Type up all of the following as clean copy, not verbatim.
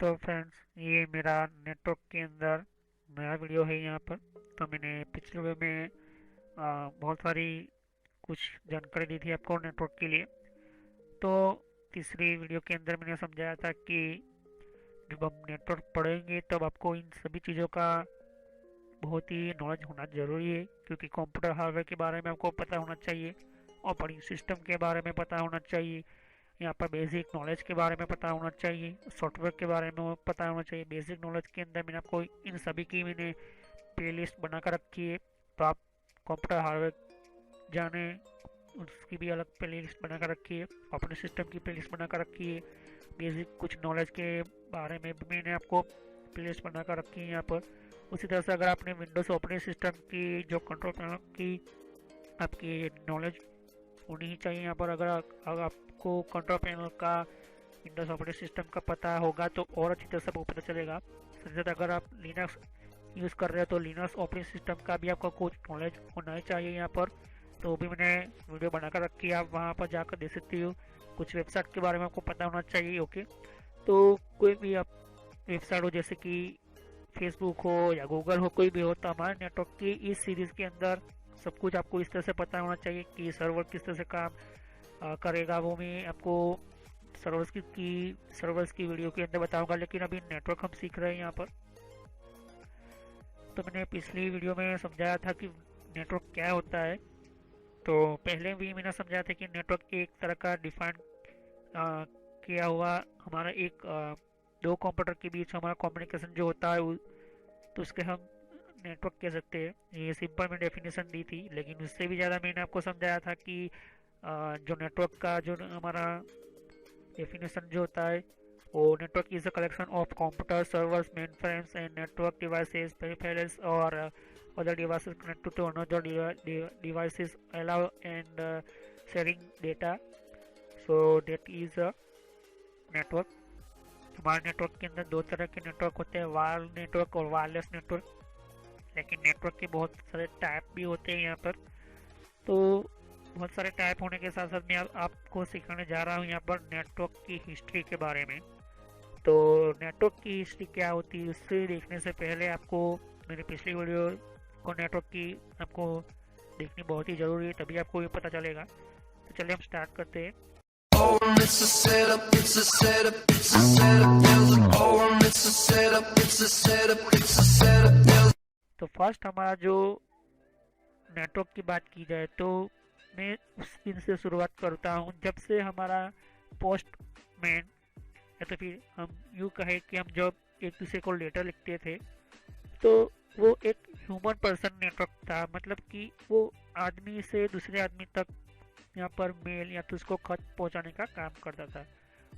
तो फ्रेंड्स, ये मेरा नेटवर्क के अंदर नया वीडियो है यहाँ पर। तो मैंने पिछले वीडियो में बहुत सारी कुछ जानकारी दी थी आपको नेटवर्क के लिए। तो तीसरी वीडियो के अंदर मैंने समझाया था कि जब हम नेटवर्क पढ़ेंगे तब आपको इन सभी चीज़ों का बहुत ही नॉलेज होना ज़रूरी है, क्योंकि कंप्यूटर हार्डवेयर के बारे में आपको पता होना चाहिए, ऑपरेटिंग सिस्टम के बारे में पता होना चाहिए, यहाँ पर बेसिक नॉलेज के बारे में पता होना चाहिए, सॉफ्टवेयर के बारे में पता होना चाहिए। बेसिक नॉलेज के अंदर मैंने आपको इन सभी की मैंने प्लेलिस्ट बनाकर रखी है। तो आप कंप्यूटर हार्डवेयर जाने, उसकी भी अलग प्लेलिस्ट बनाकर रखी है, ऑपरेटिंग सिस्टम की प्लेलिस्ट बनाकर रखी है, बेसिक कुछ नॉलेज के बारे में भी मैंने आपको प्लेलिस्ट बनाकर रखी है यहाँ पर। उसी तरह से अगर आपने विंडोज़ ऑपरेटिंग सिस्टम की जो कंट्रोल पैनल की आपकी नॉलेज होनी ही चाहिए यहाँ पर। अगर आपको कंट्रोल पैनल का विंडोज ऑपरेटिंग सिस्टम का पता होगा तो और अच्छी तरह से आपको पता चलेगा। साथ ही साथ अगर आप लिनक्स यूज़ कर रहे हो तो लिनक्स ऑपरेटिंग सिस्टम का भी आपको कुछ नॉलेज होना ही चाहिए यहाँ पर। तो भी मैंने वीडियो बनाकर रखी है, आप वहाँ पर जाकर देख सकते हो। कुछ वेबसाइट के बारे में आपको पता होना चाहिए। ओके, तो कोई भी आप वेबसाइट हो, जैसे कि फेसबुक हो या गूगल हो, कोई भी हो, तो हमारे नेटवर्क की इस सीरीज़ के अंदर सब कुछ आपको इस तरह से पता होना चाहिए कि सर्वर किस तरह से काम करेगा। वो मैं आपको सर्वर्स की वीडियो के अंदर बताऊंगा। लेकिन अभी नेटवर्क हम सीख रहे हैं यहाँ पर। तो मैंने पिछली वीडियो में समझाया था कि नेटवर्क क्या होता है। तो पहले भी मैंने समझाया था कि नेटवर्क एक तरह का डिफाइन किया हुआ हमारा दो कंप्यूटर के बीच हमारा कम्युनिकेशन जो होता है, तो उसके हम नेटवर्क कह सकते हैं। ये सिंपल में डेफिनेशन दी थी, लेकिन उससे भी ज़्यादा मैंने आपको समझाया था कि जो नेटवर्क का जो हमारा डेफिनेशन जो होता है, वो network is a collection of computer servers main frames and network devices peripherals और other devices connected to another devices allow and sharing data. So that is a network. हमारे नेटवर्क के अंदर दो तरह के नेटवर्क होते हैं, वायर नेटवर्क और वायरलेस नेटवर्क। लेकिन नेटवर्क के बहुत सारे टाइप भी होते हैं यहाँ पर। तो बहुत सारे टाइप होने के साथ साथ मैं आपको सिखाने जा रहा हूँ यहाँ पर नेटवर्क की हिस्ट्री के बारे में। तो नेटवर्क की हिस्ट्री क्या होती है उससे देखने से पहले आपको मेरी पिछली वीडियो को नेटवर्क की आपको देखनी बहुत ही ज़रूरी है, तभी आपको ये पता चलेगा। तो चलिए हम स्टार्ट करते हैं। Oh, it's a setup, it's a setup, it's a setup, yeah. Oh, it's a setup, it's a setup, it's a setup, yeah. तो फर्स्ट हमारा जो नेटवर्क की बात की जाए तो मैं उस दिन से शुरुआत करता हूँ जब से हमारा पोस्टमैन, या तो फिर हम यूँ कहें कि हम जब एक दूसरे को लेटर लिखते थे, तो वो एक ह्यूमन पर्सन नेटवर्क था। मतलब कि वो आदमी से दूसरे आदमी तक यहाँ पर मेल या तो उसको खत पहुँचाने का काम करता था।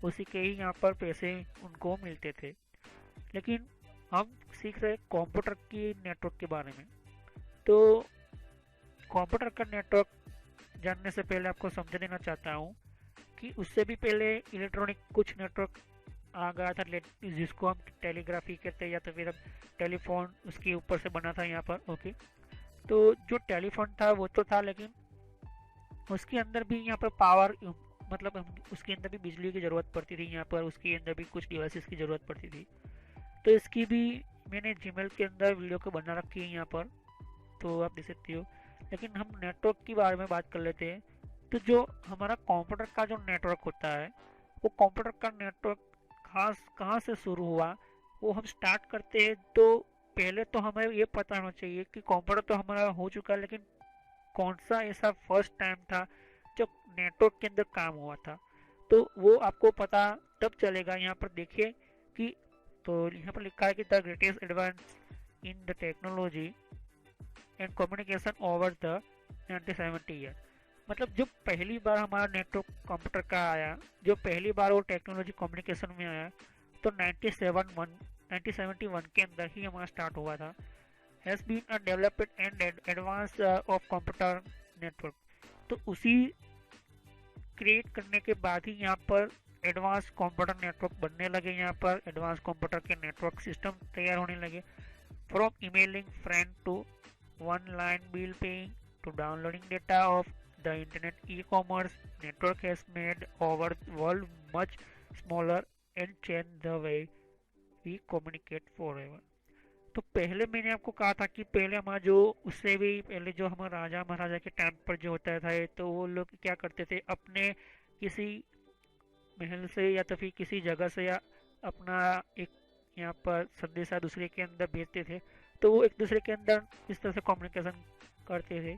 उसी के ही यहाँ पर पैसे उनको मिलते थे। लेकिन हम सीख रहे कंप्यूटर की नेटवर्क के बारे में। तो कंप्यूटर का नेटवर्क जानने से पहले आपको समझ देना चाहता हूँ कि उससे भी पहले इलेक्ट्रॉनिक कुछ नेटवर्क आ गया था, जिसको हम टेलीग्राफी कहते हैं, या तो फिर हम टेलीफोन उसके ऊपर से बना था यहाँ पर। ओके, तो जो टेलीफोन था वो तो था, लेकिन उसके अंदर भी यहाँ पर पावर, मतलब हम उसके अंदर भी बिजली की ज़रूरत पड़ती थी। यहाँ पर उसके अंदर भी कुछ डिवाइसेस की ज़रूरत पड़ती थी। तो इसकी भी मैंने जीमेल के अंदर वीडियो को बना रखी है यहाँ पर, तो आप देख सकते हो। लेकिन हम नेटवर्क के बारे में बात कर लेते हैं। तो जो हमारा कंप्यूटर का जो नेटवर्क होता है, वो कंप्यूटर का नेटवर्क खास कहाँ से शुरू हुआ, वो हम स्टार्ट करते हैं। तो पहले तो हमें ये पता होना चाहिए कि कंप्यूटर तो हमारा हो चुका है, लेकिन कौन सा ऐसा फर्स्ट टाइम था जब नेटवर्क के अंदर काम हुआ था। तो वो आपको पता तब चलेगा। यहाँ पर देखिए कि तो यहाँ पर लिखा है कि the greatest advance in the technology and communication over the 1970 year. मतलब जो पहली बार हमारा नेटवर्क कंप्यूटर का आया, जो पहली बार वो टेक्नोलॉजी कम्युनिकेशन में आया, तो 1971 के अंदर ही हमारा स्टार्ट हुआ था। has been a developed and advanced of computer network। तो उसी क्रिएट करने के बाद ही यहाँ पर एडवांस कंप्यूटर नेटवर्क बनने लगे। यहाँ पर एडवांस कंप्यूटर के नेटवर्क सिस्टम तैयार होने लगे। From emailing friend to online bill paying to downloading data of the internet, e-commerce network has made our world much smaller and changed the way we communicate forever. तो पहले मैंने आपको कहा था कि पहले हमारा जो, उससे भी पहले जो हमारा राजा महाराजा के टाइम पर जो होता था, तो वो लोग क्या करते थे, अपने किसी महल से या तो फिर किसी जगह से या अपना एक यहाँ पर संदेशा दूसरे के अंदर भेजते थे। तो वो एक दूसरे के अंदर इस तरह से कम्युनिकेशन करते थे।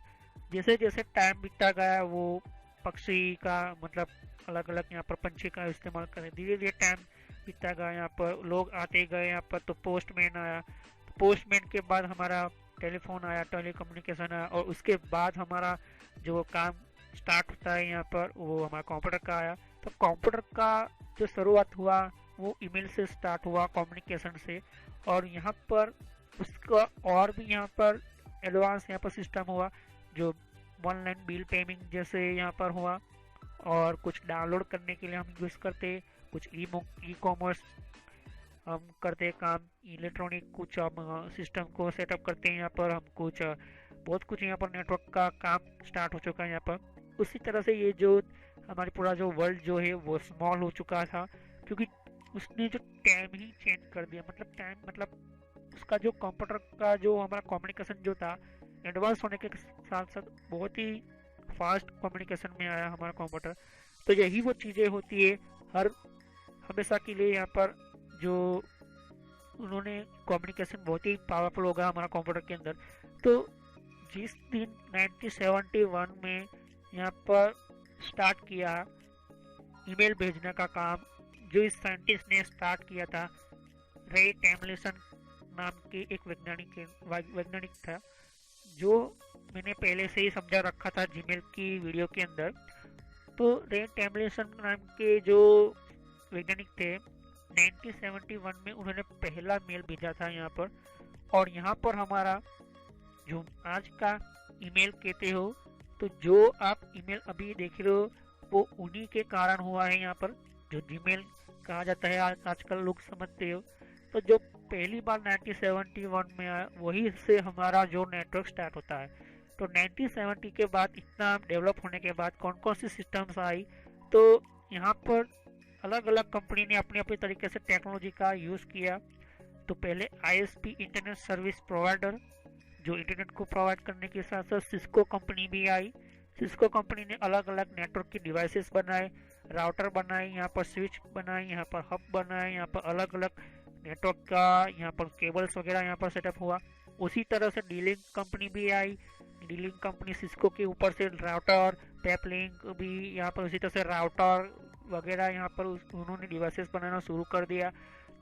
जैसे जैसे टाइम बीतता गया, वो पक्षी का मतलब अलग अलग यहाँ पर पंछी का इस्तेमाल करें, धीरे धीरे टाइम बीतता गया, यहाँ पर लोग आते गए यहाँ पर। तो पोस्टमैन आया, तो पोस्टमैन के बाद हमारा टेलीफोन आया, टेलीकम्युनिकेशन आया, और उसके बाद हमारा जो काम स्टार्ट होता है यहाँ पर वो हमारा कंप्यूटर का आया। तो कंप्यूटर का जो शुरुआत हुआ वो ईमेल से स्टार्ट हुआ, कम्युनिकेशन से। और यहाँ पर उसका और भी यहाँ पर एडवांस यहाँ पर सिस्टम हुआ, जो ऑनलाइन बिल पेमेंट जैसे यहाँ पर हुआ, और कुछ डाउनलोड करने के लिए हम यूज़ करते, कुछ ई कॉमर्स हम करते काम, इलेक्ट्रॉनिक कुछ हम सिस्टम को सेटअप करते हैं यहाँ पर, हम कुछ बहुत कुछ यहाँ पर नेटवर्क का काम स्टार्ट हो चुका है यहाँ पर। उसी तरह से ये जो हमारी पूरा जो वर्ल्ड जो है वो स्मॉल हो चुका था, क्योंकि उसने जो टाइम ही चेंज कर दिया। मतलब टाइम मतलब उसका जो कंप्यूटर का जो हमारा कम्युनिकेशन जो था, एडवांस होने के साथ साथ बहुत ही फास्ट कम्युनिकेशन में आया हमारा कंप्यूटर। तो यही वो चीज़ें होती है हर हमेशा के लिए यहाँ पर, जो उन्होंने कम्युनिकेशन बहुत ही पावरफुल होगा हमारा कंप्यूटर के अंदर। तो जिस दिन 1971 में यहाँ पर स्टार्ट किया ईमेल भेजने का काम, जो इस साइंटिस्ट ने स्टार्ट किया था, रे टैमलिसन नाम के एक वैज्ञानिक था, जो मैंने पहले से ही समझा रखा था जीमेल की वीडियो के अंदर। तो रे टैमलिसन नाम के जो वैज्ञानिक थे, 1971 में उन्होंने पहला मेल भेजा था यहाँ पर। और यहाँ पर हमारा जो आज का ईमेल कहते हो, तो जो आप ईमेल अभी देख रहे हो वो उन्हीं के कारण हुआ है यहाँ पर, जो जीमेल कहा जाता है आजकल लोग समझते हो। तो जो पहली बार 1971 में आया, वही से हमारा जो नेटवर्क स्टार्ट होता है। तो 1970 के बाद इतना डेवलप होने के बाद कौन कौन सी सिस्टम्स आई, तो यहाँ पर अलग अलग कंपनी ने अपने अपने तरीके से टेक्नोलॉजी का यूज़ किया। तो पहले आईएसपी इंटरनेट सर्विस प्रोवाइडर, जो इंटरनेट को प्रोवाइड करने के साथ साथ सिस्को कंपनी भी आई। सिस्को कंपनी ने अलग अलग नेटवर्क की डिवाइसेस बनाए, राउटर बनाए, यहाँ पर स्विच बनाए, यहाँ पर हब बनाए, यहाँ पर अलग अलग नेटवर्क का यहाँ पर केबल्स वगैरह यहाँ पर सेटअप हुआ। उसी तरह से डी लिंक कंपनी भी आई। डी लिंक कंपनी सिस्को के ऊपर से राउटर, टैप लिंक भी यहाँ पर उसी तरह से राउटर वगैरह यहाँ पर उन्होंने डिवाइसेस बनाना शुरू कर दिया।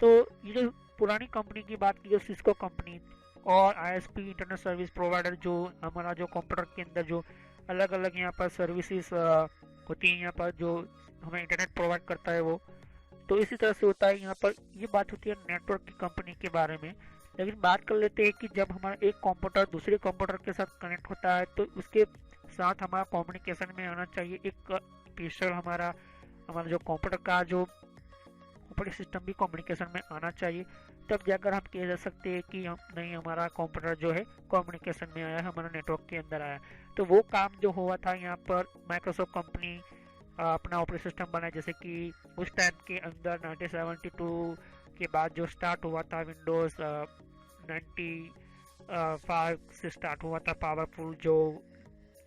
तो ये जो पुरानी कंपनी की बात की, जो सिस्को कंपनी और आईएसपी इंटरनेट सर्विस प्रोवाइडर, जो हमारा जो कंप्यूटर के अंदर जो अलग अलग यहाँ पर सर्विसेज होती हैं यहाँ पर, जो हमें इंटरनेट प्रोवाइड करता है वो, तो इसी तरह से होता है यहाँ पर। ये बात होती है नेटवर्क की कंपनी के बारे में। लेकिन बात कर लेते हैं कि जब हमारा एक कंप्यूटर दूसरे कंप्यूटर के साथ कनेक्ट होता है, तो उसके साथ हमारा कम्युनिकेशन में आना चाहिए एक स्पेशल हमारा हमारा जो कंप्यूटर का जो ऑपरेटिंग सिस्टम भी कम्युनिकेशन में आना चाहिए। तब जाकर हम कह सकते हैं कि हम नहीं, हमारा कंप्यूटर जो है कम्युनिकेशन में आया, हमारा नेटवर्क के अंदर आया। तो वो काम जो हुआ था यहाँ पर, माइक्रोसॉफ्ट कंपनी अपना ऑपरेटिंग सिस्टम बनाया। जैसे कि उस टाइम के अंदर 1972 के बाद जो स्टार्ट हुआ था विंडोज 95 से स्टार्ट हुआ था पावरफुल, जो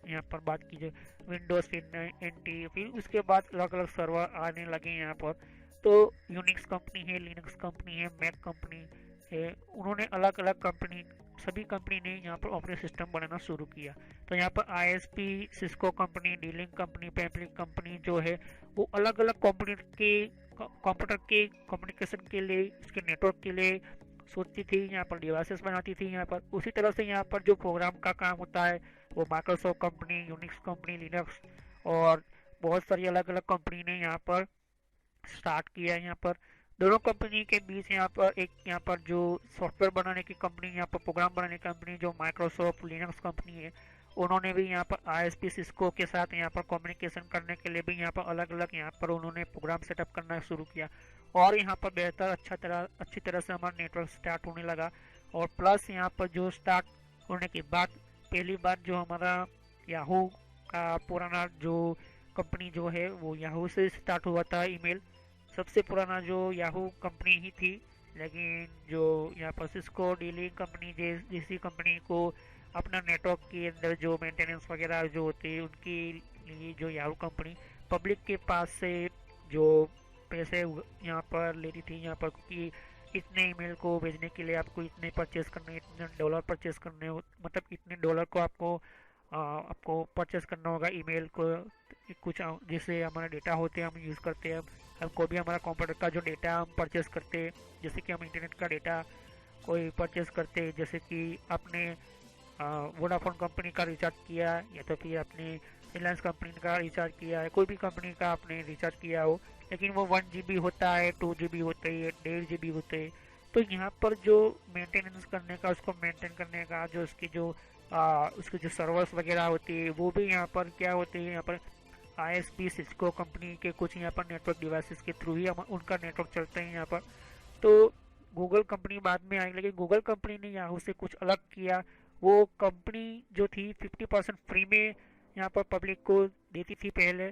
यहाँ पर बात कीजिए विंडोज, फिर NT, फिर उसके बाद अलग अलग सर्वर आने लगे यहाँ पर। तो यूनिक्स कंपनी है, लिनक्स कंपनी है, मैक कंपनी है, उन्होंने अलग अलग कंपनी, सभी कंपनी ने यहाँ पर ऑपरेटिंग सिस्टम बनाना शुरू किया। तो यहाँ पर ISP, Cisco company, D-Link company, पैपलिंक कंपनी जो है वो अलग अलग कंपनी के कंप्यूटर के कम्युनिकेशन के लिए, उसके नेटवर्क के लिए सोचती थी, यहाँ पर डिवाइसेस बनाती थी यहाँ पर। उसी तरह से यहाँ पर जो प्रोग्राम का काम होता है वो Microsoft company, Unix company, Linux और बहुत सारी अलग अलग कंपनी ने यहाँ पर स्टार्ट किया है। यहाँ पर दोनों कंपनी के बीच यहाँ पर एक यहाँ पर जो सॉफ्टवेयर बनाने की कंपनी, यहाँ पर प्रोग्राम बनाने की कंपनी जो माइक्रोसॉफ्ट लिनक्स कंपनी है, उन्होंने भी यहाँ पर आईएसपी सिस्को के साथ यहाँ पर कम्युनिकेशन करने के लिए भी यहाँ पर अलग अलग यहाँ पर उन्होंने प्रोग्राम सेटअप करना शुरू किया। और यहाँ पर बेहतर अच्छी तरह से हमारा नेटवर्क स्टार्ट होने लगा। और प्लस यहाँ पर जो स्टार्ट होने के बाद पहली बार जो हमारा याहू का पुराना जो कंपनी जो है वो याहू से स्टार्ट हुआ था ईमेल। सबसे पुराना जो याहू कंपनी ही थी लेकिन जो यहाँ पर सिस्को डीलिंग कंपनी जैसी कंपनी को अपना नेटवर्क के अंदर जो मेंटेनेंस वगैरह जो होती है उनके लिए जो याहू कंपनी पब्लिक के पास से जो पैसे यहाँ पर ले रही थी यहाँ पर, क्योंकि इतने ईमेल को भेजने के लिए आपको इतने परचेस करने, इतने डॉलर परचेस करने मतलब इतने डॉलर को आपको परचेस करना होगा ईमेल को। कुछ जैसे हमारा डेटा होते हैं हम यूज़ करते हैं, हमको भी हमारा कंप्यूटर का जो डेटा हम परचेस करते हैं, जैसे कि हम इंटरनेट का डेटा कोई परचेस करते हैं, जैसे कि आपने वोडाफोन कंपनी का रिचार्ज किया या तो फिर आपने रिलायंस कंपनी का रिचार्ज किया है, कोई भी कंपनी का आपने रिचार्ज किया हो, लेकिन वो 1 GB होता है, 2 GB होते हैं, 1.5 GB होते हैं। तो यहाँ पर जो मेंटेनेंस करने का, उसको मेंटेन करने का जो उसकी जो सर्वर्स वगैरह होती है वो भी यहाँ पर क्या होते हैं, यहाँ पर ISP सिस्को कंपनी के कुछ यहाँ पर नेटवर्क डिवाइसेस के थ्रू ही उनका नेटवर्क चलते हैं यहाँ पर। तो गूगल कंपनी बाद में आई, लेकिन गूगल कंपनी ने याहू से कुछ अलग किया। वो कंपनी जो थी 50% फ्री में यहाँ पर पब्लिक को देती थी पहले,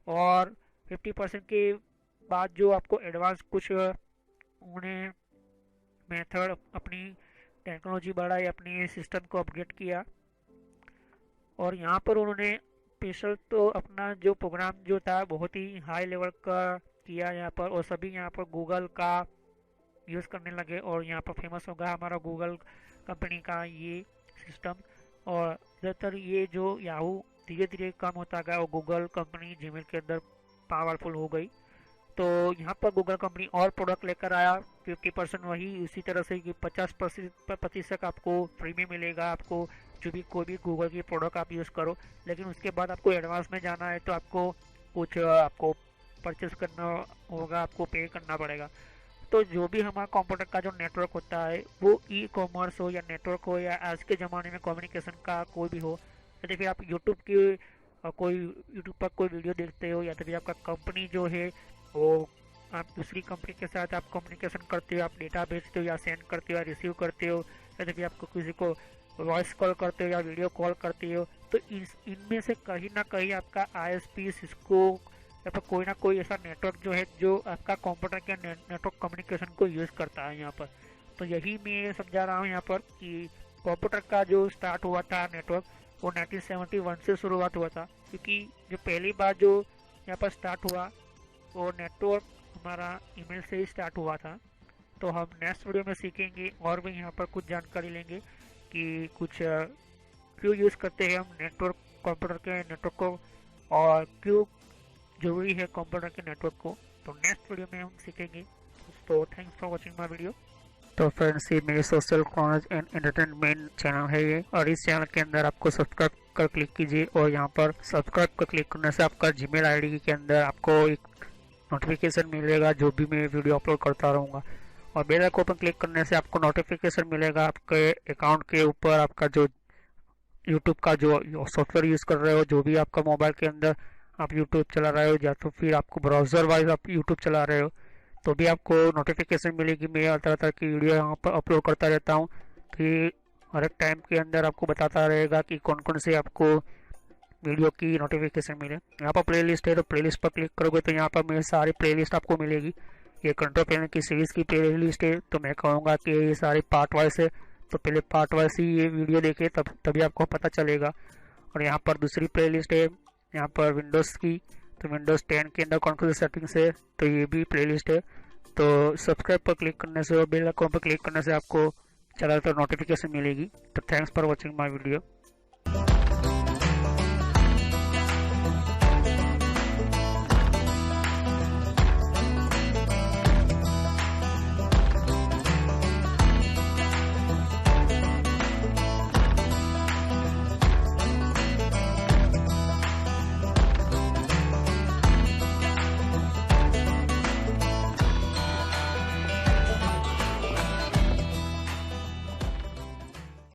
और 50% के बाद जो आपको एडवांस कुछ उन्होंने मेथड अपनी टेक्नोलॉजी बढ़ाई, अपनी सिस्टम को अपग्रेड किया, और यहाँ पर उन्होंने स्पेशल तो अपना जो प्रोग्राम जो था बहुत ही हाई लेवल का किया यहाँ पर, और सभी यहाँ पर गूगल का यूज़ करने लगे, और यहाँ पर फेमस होगा हमारा गूगल कंपनी का ये सिस्टम। और ज़्यादातर ये जो याहू धीरे धीरे कम होता गया और गूगल कंपनी जीमेल के अंदर पावरफुल हो गई। तो यहाँ पर गूगल कंपनी और प्रोडक्ट लेकर आया, 50% वही उसी तरह से कि 50% आपको फ्री में मिलेगा, आपको जो भी कोई भी गूगल की प्रोडक्ट आप यूज़ करो। लेकिन उसके बाद आपको एडवांस में जाना है तो आपको कुछ आपको परचेस करना होगा, आपको पे करना पड़ेगा। तो जो भी हमारा कंप्यूटर का जो नेटवर्क होता है वो ई-कॉमर्स हो या नेटवर्क हो या आज के ज़माने में कम्युनिकेशन का कोई भी हो, जैसे फिर आप यूट्यूब पर कोई वीडियो देखते हो, या तो फिर आपका कंपनी जो है वो आप दूसरी कंपनी के साथ आप कम्युनिकेशन करते हो, आप डेटा भेजते हो या सेंड करते हो या रिसीव करते हो, या तो फिर आपको किसी को वॉइस कॉल करते हो या वीडियो कॉल करते हो, तो इनमें से कहीं ना कहीं आपका ISP सिस्को या फिर कोई ना कोई ऐसा नेटवर्क जो है जो आपका कंप्यूटर के नेटवर्क कम्युनिकेशन को यूज़ करता है यहाँ पर। तो यही मैं समझा रहा हूँ यहाँ पर कि कंप्यूटर का जो स्टार्ट हुआ था नेटवर्क वो 1971 से शुरुआत हुआ था, क्योंकि जो पहली बार जो यहाँ पर स्टार्ट हुआ वो नेटवर्क हमारा ईमेल से ही स्टार्ट हुआ था। तो हम नेक्स्ट वीडियो में सीखेंगे और भी यहाँ पर कुछ जानकारी लेंगे कि कुछ क्यों यूज़ करते हैं हम नेटवर्क, कंप्यूटर के नेटवर्क को, और क्यों जरूरी है कंप्यूटर के नेटवर्क को। तो नेक्स्ट वीडियो में हम सीखेंगे। तो thanks for watching my video. तो फ्रेंड्स ये मेरे social knowledge and entertainment channel है ये, और इस चैनल के अंदर आपको सब्सक्राइब कर क्लिक कीजिए, और यहाँ पर सब्सक्राइब कर क्लिक करने से आपका जीमेल आईडी के अंदर आपको एक नोटिफिकेशन मिलेगा जो भी मैं वीडियो अपलोड करता रहूँगा, और बेल आइकन पर क्लिक करने से आपको नोटिफिकेशन मिलेगा आपके अकाउंट के ऊपर। आपका जो यूट्यूब का जो सॉफ्टवेयर यूज़ कर रहे हो, जो भी आपका मोबाइल के अंदर आप यूट्यूब चला रहे हो या तो फिर आपको ब्राउज़र वाइज आप यूट्यूब चला रहे हो, तो भी आपको नोटिफिकेशन मिलेगी। मैं तरह तरह की वीडियो यहाँ पर अपलोड करता रहता हूँ, तो ये हर एक टाइम के अंदर आपको बताता रहेगा कि कौन कौन से आपको वीडियो की नोटिफिकेशन मिले। यहाँ पर प्लेलिस्ट है, तो प्लेलिस्ट पर क्लिक करोगे तो यहाँ पर मेरी सारी प्लेलिस्ट आपको मिलेगी। ये कंट्रोल पैनल की सीरीज़ की प्लेलिस्ट है, तो मैं कहूँगा कि ये सारे पार्ट वाइज है, तो पहले पार्ट वाइज ही ये वीडियो देखे तभी आपको पता चलेगा। और यहाँ पर दूसरी प्लेलिस्ट है यहाँ पर विंडोज़ की, तो विंडोज़ 10 के अंदर कौन कौन सी सेटिंग्स है, तो ये भी प्लेलिस्ट है। तो सब्सक्राइब पर क्लिक करने से और बेल आइकन पर क्लिक करने से आपको ज़्यादातर नोटिफिकेशन मिलेगी। तो thanks for watching my video.